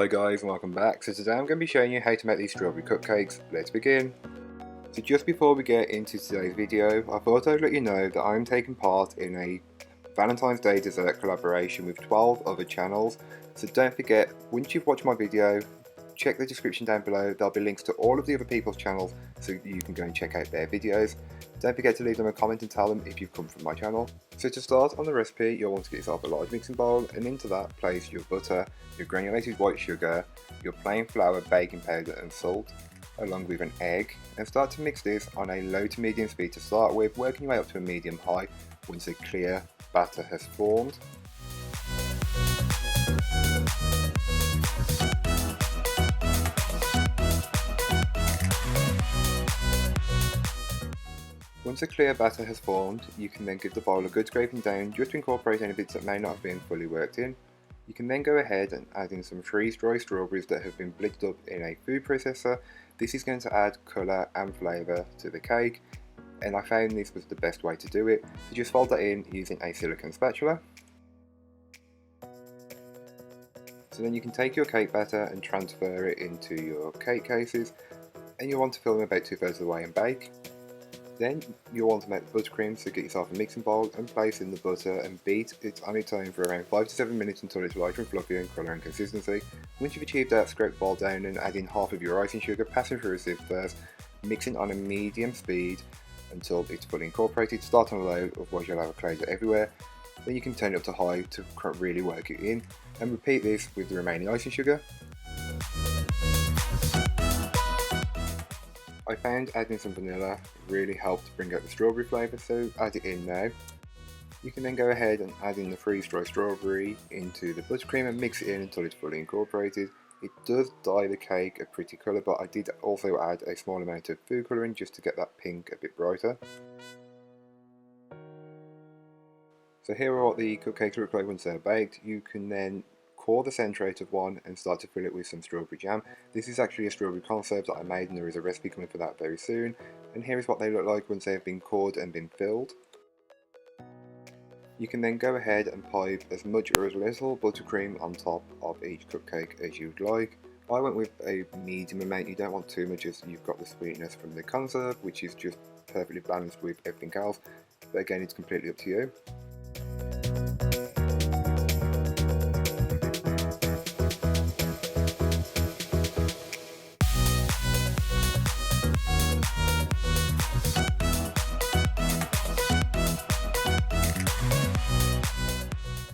Hi guys and welcome back. So today I'm going to be showing you how to make these strawberry cupcakes. Let's begin. So just before we get into today's video, I thought I'd let you know that I'm taking part in a Valentine's Day dessert collaboration with 12 other channels. So don't forget, once you've watched my video, check the description down below. There'll be links to all of the other people's channels so you can go and check out their videos. Don't forget to leave them a comment and tell them if you've come from my channel. So to start on the recipe, you'll want to get yourself a large mixing bowl, and into that place your butter, your granulated white sugar, your plain flour, baking powder and salt, along with an egg, and start to mix this on a low to medium speed to start with, working your way up to a medium high once a clear batter has formed. Once a clear batter has formed, you can then give the bowl a good scraping down just to incorporate any bits that may not have been fully worked in. You can then go ahead and add in some freeze-dry strawberries that have been blitzed up in a food processor. This is going to add colour and flavour to the cake, and I found this was the best way to do it. So just fold that in using a silicone spatula. So then you can take your cake batter and transfer it into your cake cases, and you'll want to fill them about 2/3 of the way and bake. Then you'll want to make the buttercream, so get yourself a mixing bowl and place in the butter and beat it on its own for around 5 to 7 minutes until it's lighter and fluffy in colour and consistency. Once you've achieved that, scrape the bowl down and add in half of your icing sugar, passing through a sieve first, mixing on a medium speed until it's fully incorporated. Start on low, otherwise you'll have a cloud everywhere. Then you can turn it up to high to really work it in, and repeat this with the remaining icing sugar. I found adding some vanilla really helped bring out the strawberry flavour, so add it in now. You can then go ahead and add in the freeze-dried strawberry into the buttercream and mix it in until it's fully incorporated. It does dye the cake a pretty colour, but I did also add a small amount of food colouring just to get that pink a bit brighter. So here are what the cupcakes look like once they're baked. You can then core the centre out of one and start to fill it with some strawberry jam. This is actually a strawberry conserve that I made, and there is a recipe coming for that very soon. And here is what they look like once they have been cored and been filled. You can then go ahead and pipe as much or as little buttercream on top of each cupcake as you'd like. I went with a medium amount. You don't want too much as you've got the sweetness from the conserve, which is just perfectly balanced with everything else. But again, it's completely up to you.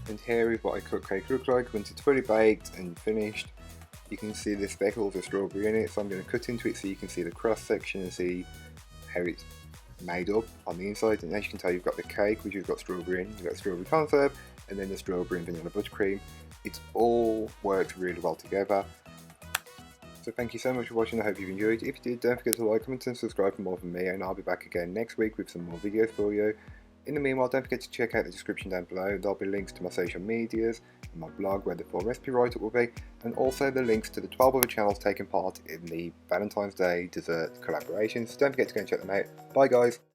And here is what a cupcake looks like once it's fully baked and finished. You can see the speckles of strawberry in it, so I'm going to cut into it so you can see the cross section and see how it's made up on the inside. And as you can tell, you've got the cake, which has got strawberry in, you've got strawberry conserve, and then the strawberry and vanilla buttercream. It's all worked really well together. So thank you so much for watching. I hope you've enjoyed. If you did, don't forget to like, comment and subscribe for more from me, and I'll be back again next week with some more videos for you. In the meanwhile, don't forget to check out the description down below. There'll be links to my social medias, and my blog where the full recipe write-up will be, and also the links to the 12 other channels taking part in the Valentine's Day dessert collaborations. Don't forget to go and check them out. Bye guys!